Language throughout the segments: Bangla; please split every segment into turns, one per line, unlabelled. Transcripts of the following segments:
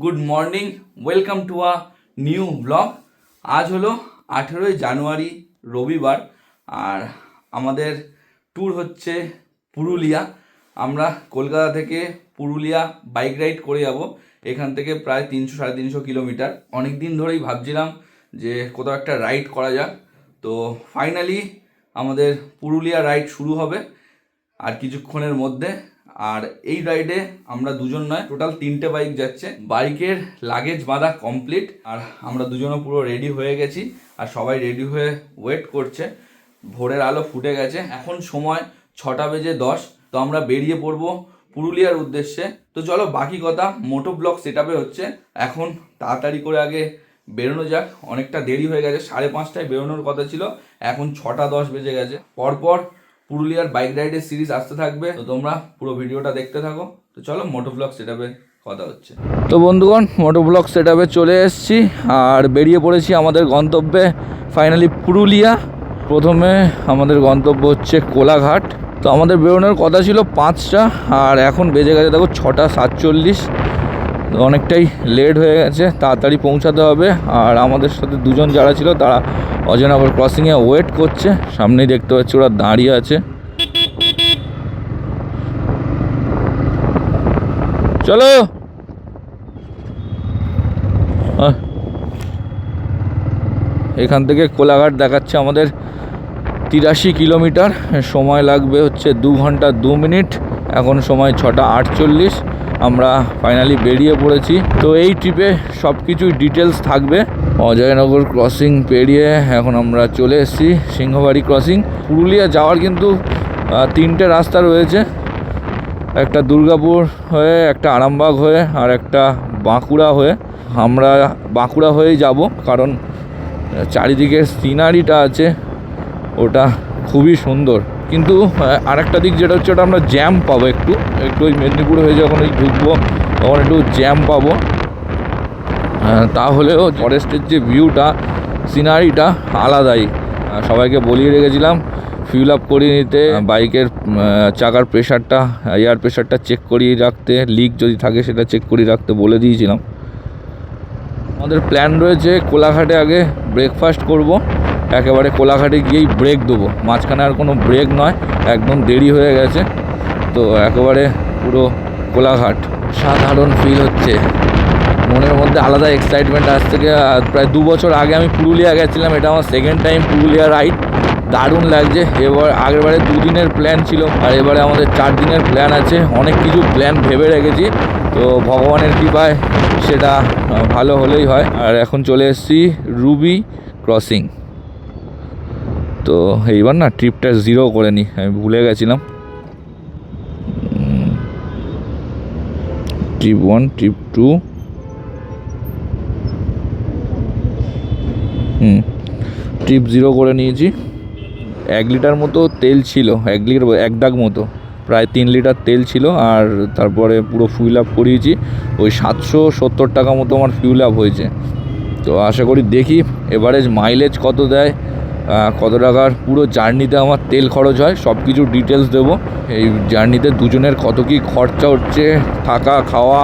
Good morning, welcome to a new blog. আজ হলো 18ই জানুয়ারি, রবিবার। আর আমাদের ট্যুর হচ্ছে পুরুলিয়া। আমরা কলকাতা থেকে পুরুলিয়া বাইক রাইড করে যাব। এখান থেকে প্রায় 300-350 কিলোমিটার। অনেক দিন ধরেই ভাবছিলাম যে কোথাও একটা রাইড করা যাক। তো ফাইনালি আমাদের পুরুলিয়া রাইড শুরু হবে আর কিছুক্ষণের মধ্যে। আর এই রাইডে আমরা দুজন নয়, টোটাল 3টে বাইক যাচ্ছে। বাইকের লাগেজ বাঁধা কমপ্লিট, আর আমরা দুজনও পুরো রেডি হয়ে গেছি। আর সবাই রেডি হয়ে ওয়েট করছে। ভোরের আলো ফুটে গেছে, এখন সময় 6:10। তো আমরা বেরিয়ে পড়বো পুরুলিয়ার উদ্দেশ্যে। তো চলো, বাকি কথা মোটো ব্লগ সেট আপে হচ্ছে। এখন তাড়াতাড়ি করে আগে বেরোনো যাক, অনেকটা দেরি হয়ে গেছে। 5:30টায় বেরোনোর কথা ছিল, এখন 6:10 বেজে গেছে। পরপর পুরুলিয়ার বাইক রাইডের সিরিজ আসতে থাকবে, তো তোমরা পুরো ভিডিওটা দেখতে থাকো। তো চলো, মোটো ব্লগ সেট আপে কথা হচ্ছে। তো বন্ধুগণ, মোটো ব্লগ সেট আপে চলে এসেছি আর বেরিয়ে পড়েছি আমাদের গন্তব্যে, ফাইনালি পুরুলিয়া। প্রথমে আমাদের গন্তব্য হচ্ছে কোলাঘাট। তো আমাদের বেরোনোর কথা ছিল 5টা, আর এখন বেজে গেছে দেখো 6:47। অনেকটাই লেট হয়ে গেছে, তাড়াতাড়ি পৌঁছাতে হবে। আর আমাদের সাথে দুজন যারা ছিল তারা অজয়নগর ক্রসিংয়ে ওয়েট করছে। সামনেই দেখতে পাচ্ছি ওরা দাঁড়িয়ে আছে। চলো, এখান থেকে কোলাঘাট দেখাচ্ছে আমাদের 83 কিলোমিটার। সময় লাগবে হচ্ছে 2 ঘন্টা 2 মিনিট। এখন সময় 6:48। আমরা ফাইনালি বেরিয়ে পড়েছি। তো এই ট্রিপে সব কিছুই ডিটেলস থাকবে। অজয়নগর ক্রসিং পেরিয়ে এখন আমরা চলে এসেছি সিংহবাড়ি ক্রসিং। পুরুলিয়া যাওয়ার কিন্তু 3টে রাস্তা রয়েছে, একটা দুর্গাপুর হয়ে, একটা আরামবাগ হয়ে, আর একটা বাঁকুড়া হয়ে। আমরা বাঁকুড়া হয়েই যাব, কারণ চারিদিকের সিনারিটা আছে, ওটা খুবই সুন্দর। কিন্তু আরেকটা দিক যেটা হচ্ছে, ওটা আমরা জ্যাম পাবো একটু ওই মেদিনীপুর হয়ে যখন ওই ঢুকবো তখন একটু জ্যাম পাবো। তাহলেও ফরেস্টের যে ভিউটা, সিনারিটা আলাদাই। সবাইকে বলিয়ে রেখেছিলাম ফিউল আপ করিয়ে নিতে, বাইকের চাকার প্রেশারটা, এয়ার প্রেশারটা চেক করিয়ে রাখতে, লিক যদি থাকে সেটা চেক করিয়ে রাখতে বলে দিয়েছিলাম। আমাদের প্ল্যান রয়েছে কোলাঘাটে আগে ব্রেকফাস্ট করব, একেবারে কোলাঘাটে গিয়েই ব্রেক দেবো। মাঝখানে আর কোনো ব্রেক নয়, একদম দেরি হয়ে গেছে। তো একেবারে পুরো কোলাঘাট। সাধারণ ফিল হচ্ছে, মনের মধ্যে আলাদা এক্সাইটমেন্ট আসছে। প্রায় 2 বছর আগে আমি পুরুলিয়া গেছিলাম, এটা আমার সেকেন্ড টাইম পুরুলিয়া রাইড। দারুণ লাগছে। এবার আগেরবারে 2 দিনের প্ল্যান ছিল, আর এবারে আমাদের 4 দিনের প্ল্যান আছে। অনেক কিছু প্ল্যান ভেবে রেখেছি, তো ভগবানের কৃপায় সেটা ভালো হলেই হয়। আর এখন চলে এসেছি রুবি ক্রসিং। তো এইবার না ট্রিপটা 0 করে নিই, আমি ভুলে গেছিলাম। ট্রিপ 1, ট্রিপ 2, ট্রিপ 0 করে নিয়েছি। 1 লিটার মতো তেল ছিল, 1 ডাগ মতো, প্রায় 3 লিটার তেল ছিল। আর তারপরে পুরো ফুল আপ করিয়েছি। ওই 770 টাকা মতো আমার ফিউল আপ হয়েছে। তো আশা করি দেখি এভারেজ মাইলেজ কত দেয়, কত টাকার পুরো জার্নিতে আমার তেল খরচ হয়, সব কিছু ডিটেলস দেবো। এই জার্নিতে দুজনের কত কী খরচা হচ্ছে, থাকা খাওয়া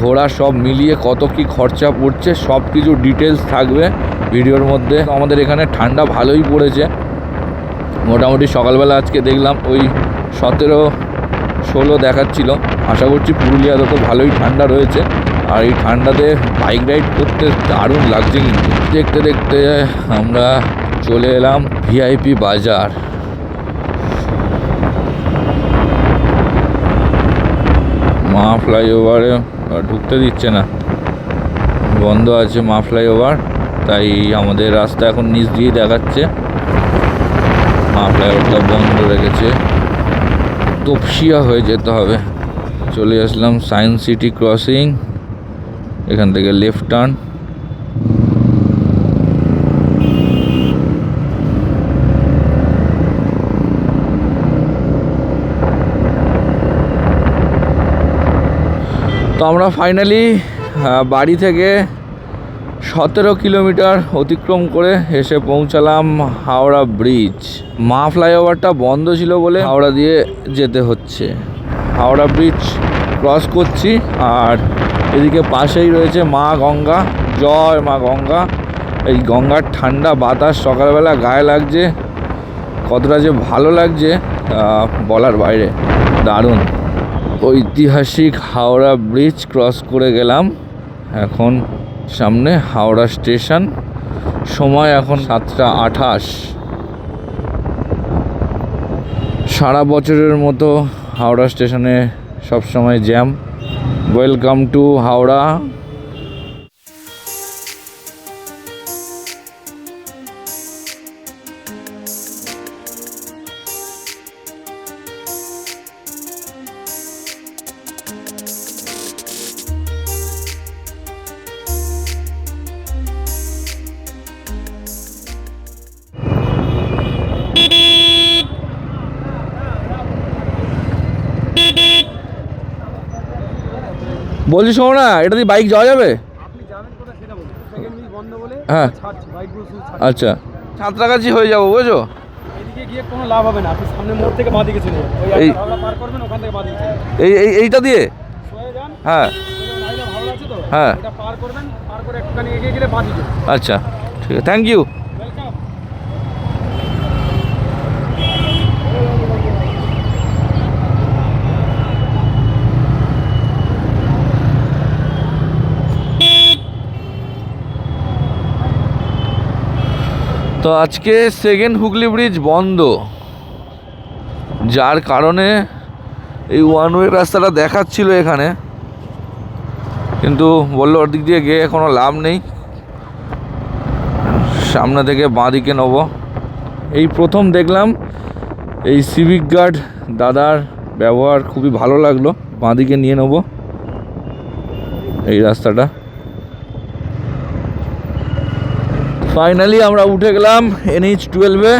ঘোরা সব মিলিয়ে কত কী খরচা পড়ছে, সব কিছু ডিটেলস থাকবে ভিডিওর মধ্যে। আমাদের এখানে ঠান্ডা ভালোই পড়েছে, মোটামুটি সকালবেলা আজকে দেখলাম ওই 17-16 দেখাচ্ছিল। আশা করছি পুরুলিয়াতে তো ভালোই ঠান্ডা রয়েছে। আর এই ঠান্ডাতে বাইক রাইড করতে দারুণ লাগছে। কিন্তু দেখতে দেখতে আমরা চলে এলাম ভিআইপি বাজার। মা ফ্লাইওভারে ঢুকতে দিচ্ছে না, বন্ধ আছে মা ফ্লাইওভার, তাই আমাদের রাস্তা এখন নিচ দিয়ে দেখাচ্ছে। মা ফ্লাইওভারটা বন্ধ রেখেছে, তপসিয়া হয়ে যেতে হবে। চলে আসলাম সায়েন্স সিটি ক্রসিং, এখান থেকে লেফট টার্ন। তো আমরা ফাইনালি বাড়ি থেকে 17 কিলোমিটার অতিক্রম করে এসে পৌঁছালাম হাওড়া ব্রিজ। মা ফ্লাইওভারটা বন্ধ ছিল বলে হাওড়া দিয়ে যেতে হচ্ছে। হাওড়া ব্রিজ ক্রস করছি, আর এদিকে পাশেই রয়েছে মা গঙ্গা। জয় মা গঙ্গা। এই গঙ্গার ঠান্ডা বাতাস সকালবেলা গায়ে লাগছে, কতটা যে ভালো লাগছে বলার বাইরে, দারুণ। ঐতিহাসিক হাওড়া ব্রিজ ক্রস করে গেলাম, এখন সামনে হাওড়া স্টেশন। সময় এখন 7:28। সারা বছরের মতো হাওড়া স্টেশনে সবসময় জ্যাম। Welcome to Howrah. বলছি শোনো না, এটা দিয়ে বাইক যাওয়া যাবে? হ্যাঁ আচ্ছা, সাঁতরাগাছি হয়ে যাবো বুঝছো। এইটা দিয়ে হ্যাঁ হ্যাঁ আচ্ছা ঠিক আছে, থ্যাংক ইউ। তো আজকে সেকেন্ড হুগলি ব্রিজ বন্ধ, যার কারণে এই ওয়ান ওয়ে রাস্তাটা দেখাচ্ছিল এখানে, কিন্তু বললো ওর দিক দিয়ে গিয়ে কোনো লাভ নেই, সামনে থেকে বাঁ দিকে নেব। এই প্রথম দেখলাম এই সিভিক গার্ড দাদার ব্যবহার খুবই ভালো লাগলো, বাঁ দিকে নিয়ে নেব এই রাস্তাটা। ফাইনালি আমরা উঠে গেলাম NH-12-এ।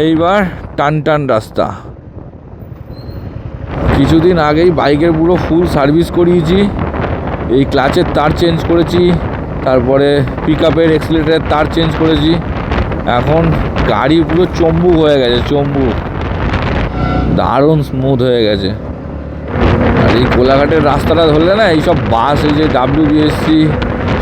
এইবার টান টান রাস্তা। কিছুদিন আগেই বাইকের পুরো ফুল সার্ভিস করিয়েছি, এই ক্লাচের তার চেঞ্জ করেছি, তারপরে পিক আপের এক্সিলেটারের তার চেঞ্জ করেছি। এখন গাড়ি পুরো চম্বুক হয়ে গেছে, চম্বুক, দারুণ স্মুথ হয়ে গেছে। আর এই কোলাঘাটের রাস্তাটা ধরলে না, এইসব বাস, এই যে WBSC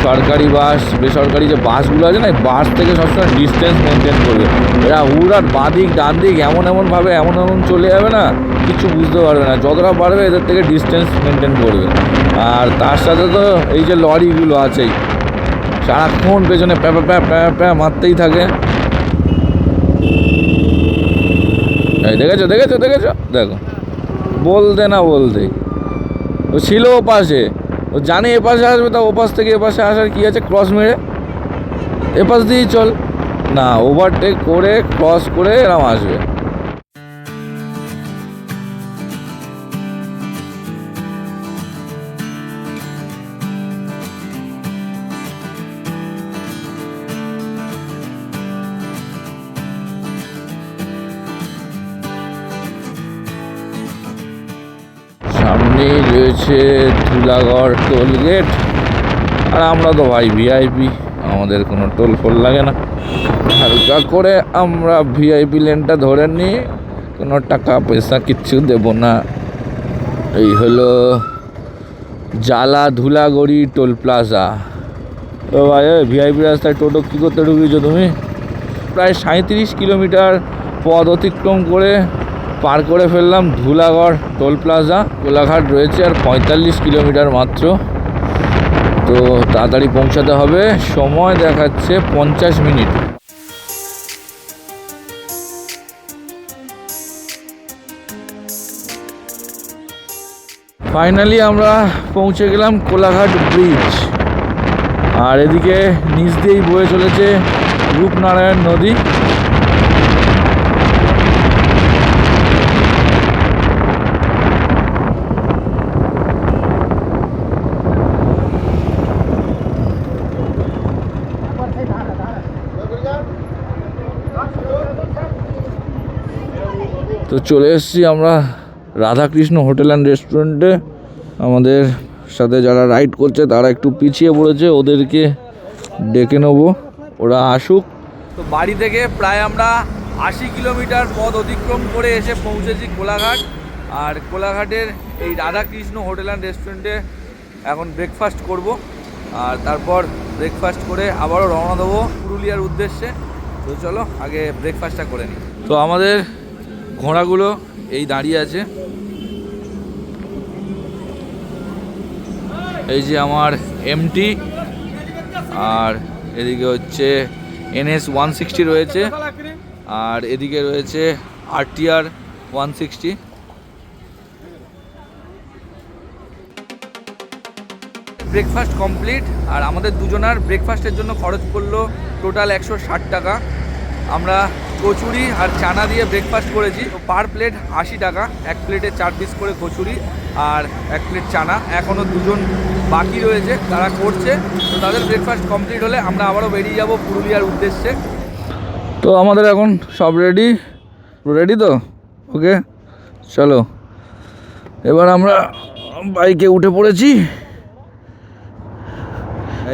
সরকারি বাস, বেসরকারি যে বাসগুলো আছে না, এই বাস থেকে সবসময় ডিস্টেন্স মেনটেন করবে। এরা হুড়াট বাঁদিক ডান দিক এমনভাবে এমন চলে যাবে না, কিছু বুঝতে পারবে না। যতটা পারবে এদের থেকে ডিস্টেন্স মেনটেন করবে। আর তার সাথে তো এই যে লরিগুলো আছেই, সারাক্ষণ পেছনে প্যা প্যা প্যা প্যা মারতেই থাকে। এই দেখেছো দেখেছো দেখেছো, দেখো, বলতে না বলতে ও ছিল ও পাশে, ও জানে এ পাশে আসবে, তা ও পাশ থেকে এ পাশে আসার কি আছে, ক্রস মেরে এ পাশ দিয়েই চল না, ওভারটেক করে ক্রস করে এরম আসবে। সামনেই রয়েছে ধুলাগড় টোল গেট। আর আমরা তো ভাই ভিআইপি, আমাদের কোনো টোল ফোল লাগে না, হালকা করে আমরা ভিআইপি লেনটা ধরে নিই, কোনো টাকা পয়সা কিচ্ছু দেব না। এই হলো জালা ধুলাগড়ি টোল প্লাজা। তো ভাই ভিআইপি রাস্তায় টোটো কী করতে ঢুকিয়েছো তুমি? প্রায় 37 কিলোমিটার পথ অতিক্রম করে পার করে ফেললাম ধুলাগড় টোল প্লাজা। কোলাঘাট রয়েছে আর 45 কিলোমিটার মাত্র, তো তাড়াতাড়ি পৌঁছাতে হবে। সময় দেখাচ্ছে 50 মিনিট। ফাইনালি আমরা পৌঁছে গেলাম কোলাঘাট ব্রিজ। আর এদিকে নিচ দিয়েই বয়ে চলেছে রূপনারায়ণ নদী। তো চলে এসেছি আমরা রাধাকৃষ্ণ হোটেল অ্যান্ড রেস্টুরেন্টে। আমাদের সাথে যারা রাইড করছে তারা একটু পিছিয়ে পড়েছে, ওদেরকে ডেকে নেবো, ওরা আসুক। তো বাড়ি থেকে প্রায় আমরা 80 কিলোমিটার পথ অতিক্রম করে এসে পৌঁছেছি কোলাঘাট। আর কোলাঘাটের এই রাধাকৃষ্ণ হোটেল অ্যান্ড রেস্টুরেন্টে এখন ব্রেকফাস্ট করব, আর তারপর ব্রেকফাস্ট করে আবারও রওনা দেবো পুরুলিয়ার উদ্দেশ্যে। তো চলো আগে ব্রেকফাস্টটা করে নিই। তো আমাদের ঘোড়াগুলো এই দাঁড়িয়ে আছে, এই যে আমার এমটি, আর এদিকে হচ্ছে NS 160 রয়েছে, আর এদিকে রয়েছে RTR 160। ব্রেকফাস্ট কমপ্লিট, আর আমাদের দুজনার ব্রেকফাস্টের জন্য খরচ পড়লো টোটাল 160 টাকা। আমরা কচুরি আর চানা দিয়ে ব্রেকফাস্ট করেছি। তো পার প্লেট 80 টাকা, এক প্লেটে 4 পিস করে কচুরি আর 1 প্লেট চানা। এখনও দুজন বাকি রয়েছে, তারা করছে। তো তাদের ব্রেকফাস্ট কমপ্লিট হলে আমরা আবারও বেরিয়ে যাব পুরুলিয়ার উদ্দেশ্যে। তো আমাদের এখন সব রেডি তো ওকে, চলো এবার আমরা বাইকে উঠে পড়েছি।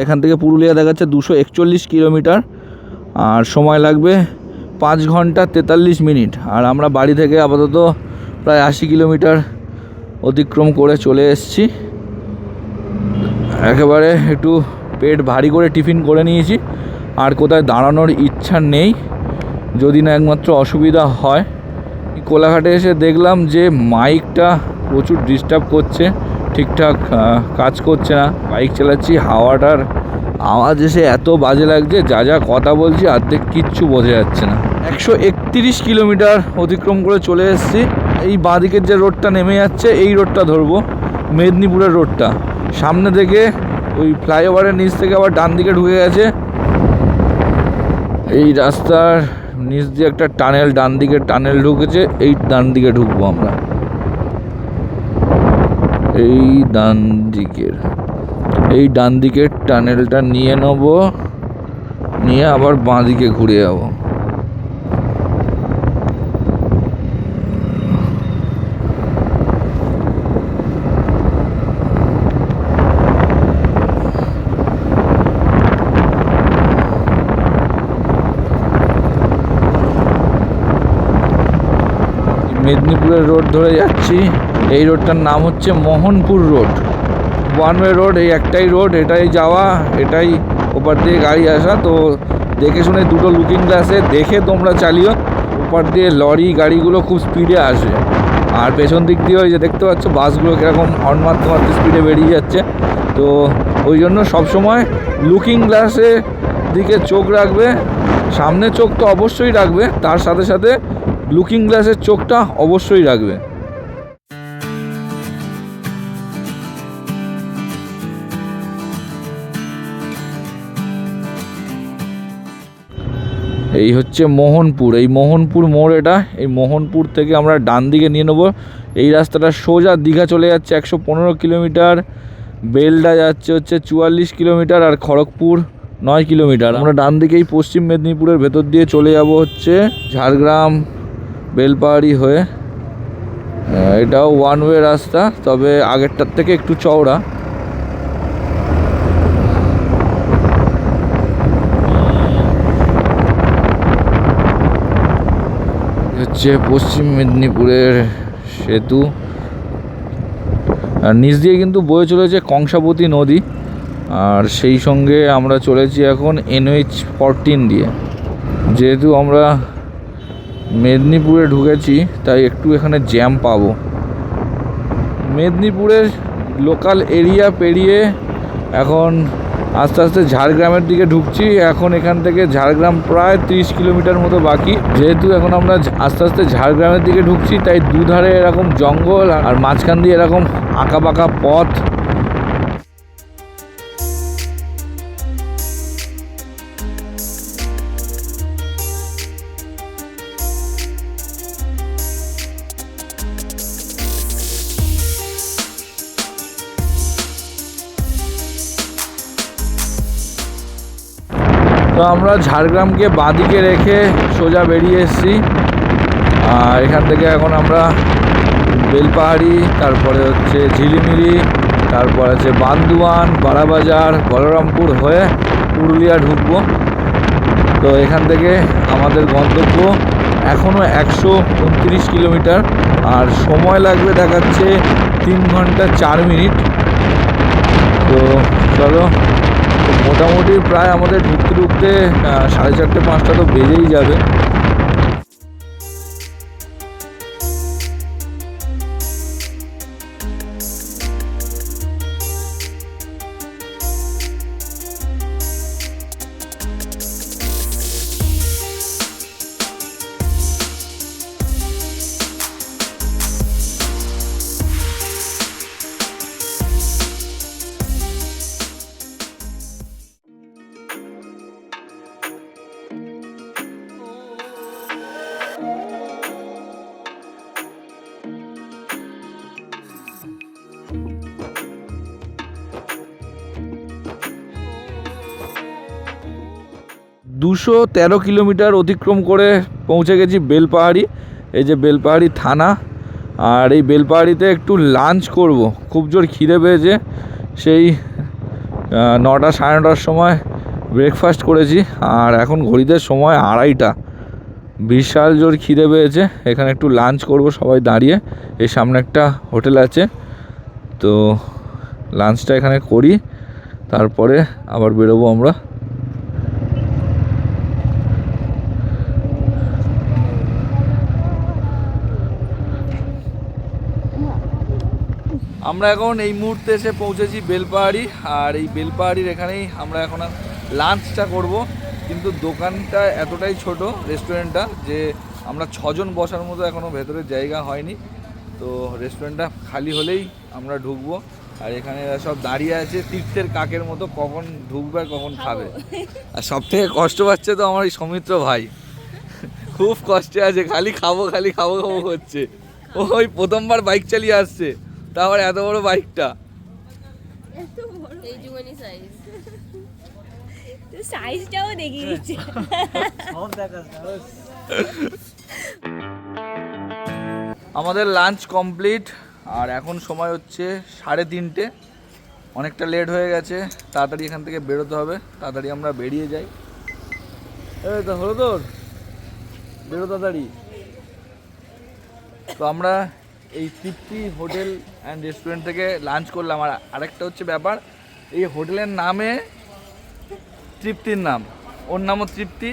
এখান থেকে পুরুলিয়া দেখাচ্ছে 241 কিলোমিটার, আর সময় লাগবে 5 ঘন্টা 43 মিনিট। আর আমরা বাড়ি থেকে আপাতত প্রায় 80 কিলোমিটার অতিক্রম করে চলে এসেছি। একেবারে একটু পেট ভারী করে টিফিন করে নিয়েছি, আর কোথায় দাঁড়ানোর ইচ্ছা নেই, যদি না একমাত্র অসুবিধা হয়। কোলাঘাটে এসে দেখলাম যে মাইকটা প্রচুর ডিস্টার্ব করছে, ঠিকঠাক কাজ করছে না। বাইক চালাচ্ছি, হাওয়াটার আওয়াজ এসে এত বাজে লাগছে, যা যা কথা বলছি অর্ধেক কিচ্ছু বোঝা যাচ্ছে না। 131 কিলোমিটার অতিক্রম করে চলে এসেছি। এই বাঁদিকের যে রোডটা নেমে যাচ্ছে, এই রোডটা ধরবো, মেদিনীপুরের রোডটা। সামনে থেকে ওই ফ্লাইওভারের নিচ থেকে আবার ডান দিকে ঢুকে গেছে। এই রাস্তার নিচ দিয়ে একটা টানেল, ডান দিকে টানেল ঢুকেছে, এই ডান দিকে ঢুকবো আমরা। এই ডান দিকের টানেলটা নিয়ে নেব, নিয়ে আবার বাঁ দিকে ঘুরে যাবো। মেদিনীপুরের রোড ধরে যাচ্ছি। এই রোডটার নাম হচ্ছে Mohanpur road, one way road. এই একটাই রোড, এটাই যাওয়া, এটাই ওপার দিয়ে গাড়ি আসা। তো দেখে শুনে দুটো লুকিং গ্লাসে দেখে তোমরা চালিও। ওপার দিয়ে লরি গাড়িগুলো খুব স্পিডে আসে, আর পেছন দিক দিয়ে ওই যে দেখতে পাচ্ছ বাসগুলো কীরকম হর্ন মারতে মারতে স্পিডে বেরিয়ে যাচ্ছে। তো ওই জন্য সবসময় লুকিং গ্লাসের দিকে চোখ রাখবে। সামনে চোখ তো অবশ্যই রাখবে, তার সাথে সাথে লুকিং গ্লাসের চোখটা অবশ্যই রাখবে। এই হচ্ছে মোহনপুর, এই মোহনপুর মোড় এটা। এই মোহনপুর থেকে আমরা ডান দিকে নিয়ে নেবো। এই রাস্তাটা সোজা দীঘা চলে যাচ্ছে 115 কিলোমিটার, বেলডা যাচ্ছে হচ্ছে 44 কিলোমিটার, আর খড়গপুর 9 কিলোমিটার। আমরা ডান দিকেই পশ্চিম মেদিনীপুরের ভেতর দিয়ে চলে যাব হচ্ছে ঝাড়গ্রাম বেলপাহাড়ি হয়ে। এটাও ওয়ান ওয়ে রাস্তা, তবে আগেরটার থেকে একটু চওড়া। হচ্ছে পশ্চিম মেদিনীপুরের সেতু, আর নিচ দিয়ে কিন্তু বয়ে চলেছে কংসাবতী নদী। আর সেই সঙ্গে আমরা চলেছি এখন NH 14 দিয়ে। যেহেতু আমরা মেদিনীপুরে ঢুকেছি, তাই একটু এখানে জ্যাম পাবো। মেদিনীপুরের লোকাল এরিয়া পেরিয়ে এখন আস্তে আস্তে ঝাড়গ্রামের দিকে ঢুকছি। এখন এখান থেকে ঝাড়গ্রাম প্রায় 30 কিলোমিটার মতো বাকি। যেহেতু এখন আমরা আস্তে আস্তে ঝাড়গ্রামের দিকে ঢুকছি, তাই দুধারে এরকম জঙ্গল, আর মাঝখান দিয়ে এরকম আঁকা বাঁকা পথ। তো আমরা ঝাড়গ্রামকে বাঁদিকে রেখে সোজা বেরিয়ে এসেছি। আর এখান থেকে এখন আমরা বেলপাহাড়ি, তারপরে হচ্ছে ঝিলিমিলি, তারপর আছে বান্দুয়ান, বারাবাজার, বলরামপুর হয়ে পুরুলিয়া ঢুকবো। তো এখান থেকে আমাদের গন্তব্য এখনও 129 কিলোমিটার, আর সময় লাগবে দেখাচ্ছে 3 ঘন্টা 4 মিনিট। তো চলো, মোটামুটি প্রায় আমাদের ঢুকতে ঢুকতে 4:30-5টা তো বেজেই যাবে। দুশো 13 কিলোমিটার অতিক্রম করে পৌঁছে গেছি বেলপাহাড়ি। এই যে বেলপাহাড়ি থানা। আর এই বেলপাহাড়িতে একটু লাঞ্চ করব, খুব জোর খিদে পেয়েছে। সেই 9টা 9:30টার সময় ব্রেকফাস্ট করেছি, আর এখন ঘড়িতে সময় 2:30টা। বিশাল জোর খিদে পেয়েছে। এখানে একটু লাঞ্চ করব সবাই দাঁড়িয়ে। এই সামনে একটা হোটেল আছে, তো লাঞ্চটা এখানে করি, তারপরে আবার বেরোবো আমরা। আমরা এখন এই মুহূর্তে এসে পৌঁছেছি বেলপাহাড়ি। আর এই বেলপাহাড়ির এখানেই আমরা এখন লাঞ্চটা করব। কিন্তু দোকানটা এতটাই ছোট, রেস্টুরেন্টটা, যে আমরা 6 জন বসার মতো এখনও ভেতরে জায়গা হয়নি। তো রেস্টুরেন্টটা খালি হলেই আমরা ঢুকবো। আর এখানে এরা সব দাঁড়িয়ে আছে তীর্থের কাকের মতো, কখন ঢুকবে আর কখন খাবে। আর সব থেকে কষ্ট পাচ্ছে তো আমার এই সৌমিত্র ভাই, খুব কষ্টে আছে, খালি খাবো খাবো করছে। ওই প্রথমবার বাইক চালিয়ে আসছে, তারপর এত বড় বাইকটা,
এই জুগানি সাইজ, তো সাইজটাও দেখিয়ে দিচ্ছে সব দেখা।
আমাদের লাঞ্চ কমপ্লিট। আর এখন সময় হচ্ছে 3:30। অনেকটা লেট হয়ে গেছে, তাড়াতাড়ি এখান থেকে বেরোতে হবে। তাড়াতাড়ি আমরা বেরিয়ে যাই। এই তো হলো তোর, বেরো তাড়াতাড়ি। তো আমরা এই তৃপ্তি হোটেল অ্যান্ড রেস্টুরেন্ট থেকে লাঞ্চ করলাম। আর আরেকটা হচ্ছে ব্যাপার, এই হোটেলের নামে তৃপ্তির নাম, ওর নামও তৃপ্তি,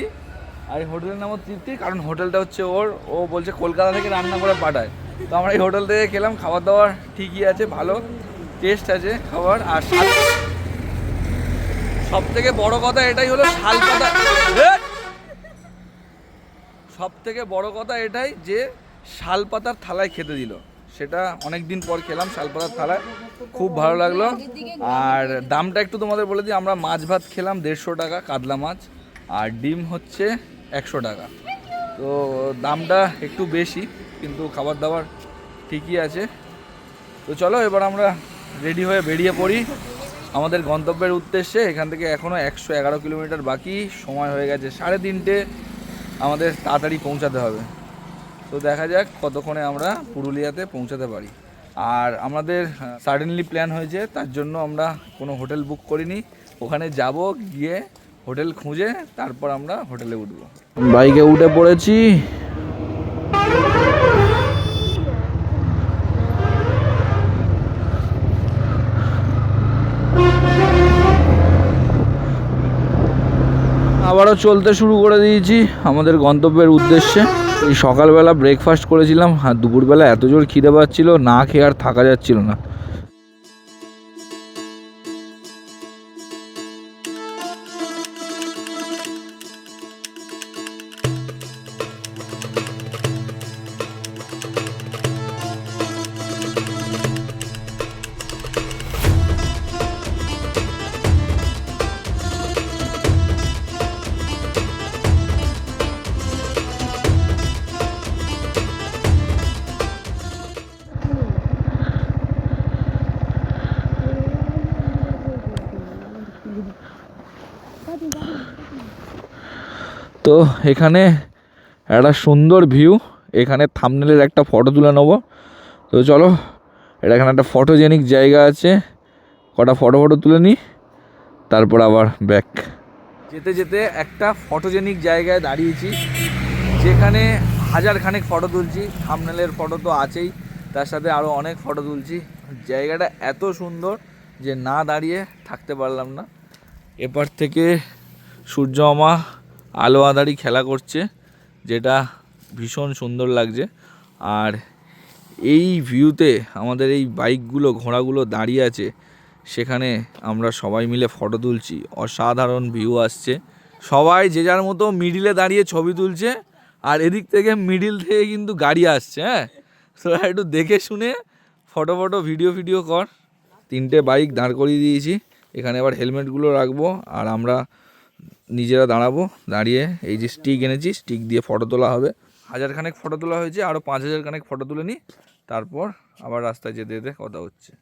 আর এই হোটেলের নামও তৃপ্তি, কারণ হোটেলটা হচ্ছে ওর। ও বলছে কলকাতা থেকে রান্না করে পাঠায়। তো আমরা এই হোটেল থেকে খেলাম, খাবার দাবার ঠিকই আছে, ভালো টেস্ট আছে খাবার। আর সব থেকে বড় কথা এটাই হলো শালপাতা, সব থেকে বড় কথা এটাই যে শালপাতার থালায় খেতে দিল। সেটা অনেক দিন পর খেলাম শালপাতার থালায়, খুব ভালো লাগলো। আর দামটা একটু তোমাদের বলে দিই, আমরা মাছ ভাত খেলাম 150 টাকা, কাতলা মাছ, আর ডিম হচ্ছে 100 টাকা। তো দামটা একটু বেশি, কিন্তু খাবার দাবার ঠিকই আছে। তো চলো এবার আমরা রেডি হয়ে বেরিয়ে পড়ি আমাদের গন্তব্যের উদ্দেশ্যে। এখান থেকে এখনও 111 কিলোমিটার বাকি, সময় হয়ে গেছে 3:30। আমাদের তাড়াতাড়ি পৌঁছাতে হবে। তো দেখা যাক কতক্ষণে আমরা পুরুলিয়াতে পৌঁছাতে পারি। আর আমাদের সাডেনলি প্ল্যান হয়েছে, তার জন্য আমরা কোনো হোটেল বুক করিনি। ওখানে যাব, গিয়ে হোটেল খুঁজে তারপর আমরা হোটেলে উঠব। বাইকে উঠে পড়েছি। আবারও চলতে শুরু করে দিয়েছি আমাদের গন্তব্যের উদ্দেশ্যে। এই সকালবেলা ব্রেকফাস্ট করেছিলাম, আর দুপুরবেলা এত জোর খিদে পাচ্ছিল, না খেয়ে আর থাকা যাচ্ছিল না। তো এখানে একটা সুন্দর ভিউ, এখানে থাম্বনেলের একটা ফটো তুলে নেবো। তো চলো, এখানে একটা ফটোজেনিক জায়গা আছে, কটা ফটো তুলে নিই, তারপর আবার ব্যাক। যেতে যেতে একটা ফটোজেনিক জায়গায় দাঁড়িয়েছি, যেখানে হাজারখানেক ফটো তুলছি। থাম্বনেলের ফটো তো আছেই, তার সাথে আরও অনেক ফটো তুলছি। জায়গাটা এত সুন্দর, যে না দাঁড়িয়ে থাকতে পারলাম না। এপার থেকে সূর্য মামা আলো আঁধারি খেলা করছে, যেটা ভীষণ সুন্দর লাগছে। আর এই ভিউতে আমাদের এই বাইকগুলো ঘোড়াগুলো দাঁড়িয়ে আছে, সেখানে আমরা সবাই মিলে ফটো তুলছি। অসাধারণ ভিউ আসছে, সবাই যে যার মতো মিডিলে দাঁড়িয়ে ছবি তুলছে। আর এদিক থেকে মিডিল থেকে কিন্তু গাড়ি আসছে। হ্যাঁ, তো একটু দেখে শুনে ফটো ভিডিও কর। 3টে বাইক দাঁড় করিয়ে দিয়েছি এখানে, এবার হেলমেটগুলো রাখবো আর আমরা নিজেরা দাঁড়াবো। দাঁড়িয়ে এই যে স্টিক এনেছি, স্টিক দিয়ে ফটো তোলা হবে। 1000 খানেক ফটো তোলা হয়েছে, আরও 5000 খানেক ফটো তুলে নিই, তারপর আবার রাস্তায় যেতে যেতে কথা হচ্ছে।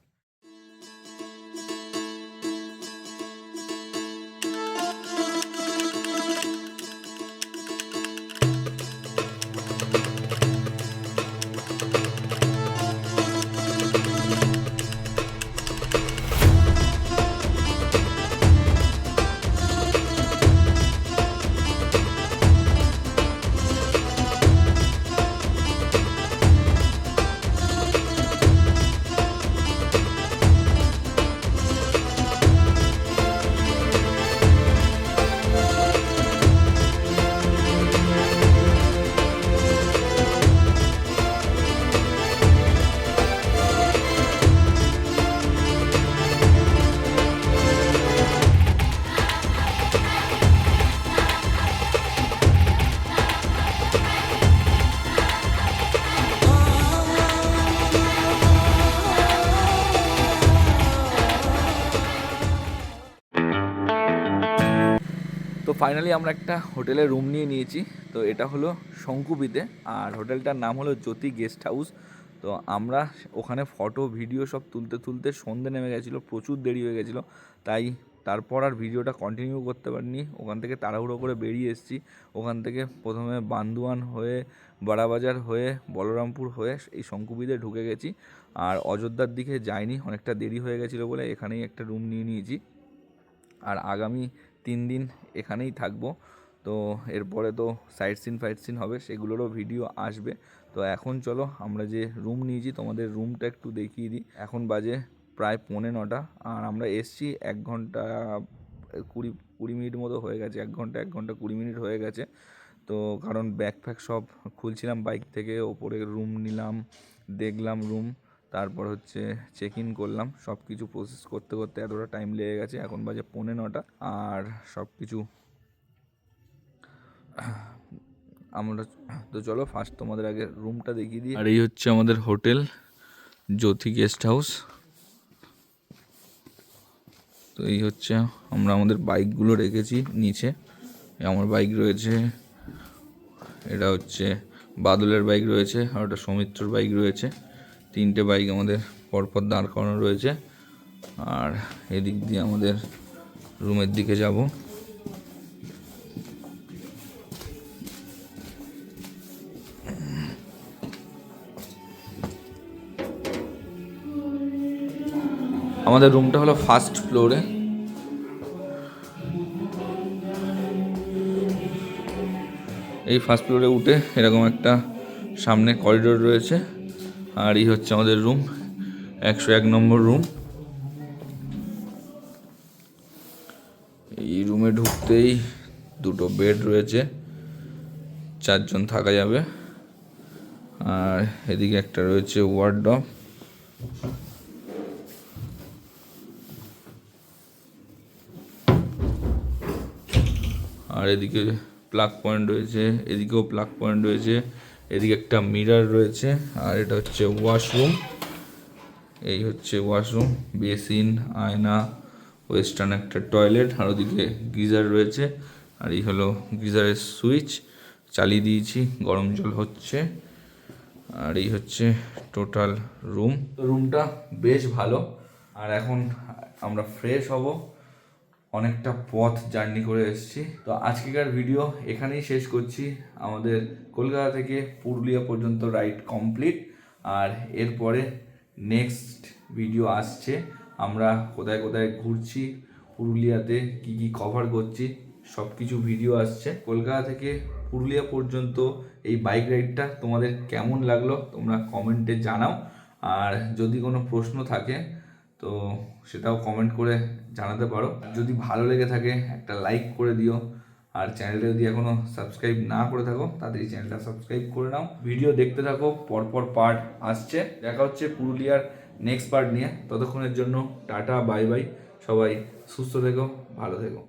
তো ফাইনালি আমরা একটা হোটেলে রুম নিয়ে নিয়েছি। তো এটা হলো শঙ্কুবিতে, আর হোটেলটার নাম হলো জ্যোতি গেস্ট হাউস। তো আমরা ওখানে ফটো ভিডিও সব তুলতে সন্ধে নেমে গেছিলো, প্রচুর দেরি হয়ে গেছিলো। তাই তারপর আর ভিডিওটা কন্টিনিউ করতে পারিনি। ওখান থেকে তাড়াহুড়ো করে বেরিয়ে এসেছি। ওখান থেকে প্রথমে বান্দুয়ান হয়ে, বাড়াবাজার হয়ে, বলরামপুর হয়ে এই শঙ্কুবিতে ঢুকে গেছি। আর অযোধ্যার দিকে যাইনি, অনেকটা দেরি হয়ে গেছিলো বলে এখানেই একটা রুম নিয়ে নিয়েছি। আর আগামী 3 দিন এখানেই থাকবো। তো এরপরে তো সাইট সিন হবে, সেগুলোরও ভিডিও আসবে। তো এখন চলো আমরা যে রুম নিয়েছি তোমাদের রুমটা একটু দেখিয়ে দিই। এখন বাজে প্রায় 9:45, আর আমরা এসছি 1 ঘন্টা 20 মিনিট মতো হয়ে গেছে। 1 ঘন্টা 20 মিনিট হয়ে গেছে। তো কারণ ব্যাগ ফ্যাগ সব খুলছিলাম বাইক থেকে, ওপরে রুম নিলাম, দেখলাম রুম, তারপর হচ্ছে চেক ইন করলাম। সব কিছু প্রসেস করতে এতটা টাইম লেগে গেছে। এখন বাজে 9:45, আর সব কিছু আমরা তো চলো ফার্স্ট তোমাদের আগে রুমটা দেখিয়ে দিই। আর এই হচ্ছে আমাদের হোটেল জ্যোতি গেস্ট হাউস। তো এই হচ্ছে আমরা আমাদের বাইকগুলো রেখেছি নিচে। আমার বাইক রয়েছে, এটা হচ্ছে বাদলের বাইক রয়েছে, আর ওটা সৌমিত্রর বাইক রয়েছে। 3টে বাইক আমাদের পরপর দাঁড় করানো রয়েছে। আর এদিক দিয়ে আমাদের রুমের দিকে যাব। আমাদের রুমটা হলো ফার্স্ট ফ্লোরে। এই ফার্স্ট ফ্লোরে উঠে এরকম একটা সামনে করিডোর রয়েছে। আর এই হচ্ছে আমাদের রুম, 101 নম্বর রুম। এই রুমে ঢুকতেই 2টো বেড রয়েছে, 4 জন থাকা যাবে। আর এদিকে একটা রয়েছে ওয়ার্ডরোব। আর এদিকে প্লাগ পয়েন্ট রয়েছে, এদিকেও প্লাগ পয়েন্ট রয়েছে, এদিকে একটা মিরর রয়েছে। আর এটা হচ্ছে ওয়াশরুম। এই হচ্ছে ওয়াশরুম, বেসিন, আয়না, ওয়েস্টার্ন একটা টয়লেট, আর ওদিকে গিজার রয়েছে। আর এই হলো গিজারের সুইচ, চালিয়ে দিয়েছি, গরম জল হচ্ছে। আর এই হচ্ছে টোটাল রুম। তো রুমটা বেশ ভালো। আর এখন আমরা ফ্রেশ হব, অনেকটা পথ জার্নি করে এসেছি। তো আজকেকার ভিডিও এখানেই শেষ করছি। আমাদের কলকাতা থেকে পুরুলিয়া পর্যন্ত রাইড কমপ্লিট। আর এরপরে নেক্সট ভিডিও আসছে, আমরা কোথায় কোথায় ঘুরছি, পুরুলিয়াতে কি কি কভার করছি, সব কিছু ভিডিও আসছে। কলকাতা থেকে পুরুলিয়া পর্যন্ত এই বাইক রাইডটা তোমাদের কেমন লাগলো তোমরা কমেন্টে জানাও। আর যদি কোনো প্রশ্ন থাকে তো তো সেটাও কমেন্ট করে জানাতে পারো। যদি ভালো লেগে থাকে একটা লাইক করে দিও, আর চ্যানেলটা যদি এখনো সাবস্ক্রাইব না করে থাকো তাড়াতাড়ি চ্যানেলটা সাবস্ক্রাইব করে নাও। ভিডিও দেখতে থাকো, পরপর পার্ট আসছে। দেখা হচ্ছে পুরুলিয়ার নেক্সট পার্ট নিয়ে। ততক্ষণের জন্য টাটা, বাই বাই। সবাই সুস্থ থেকো, ভালো থেকো।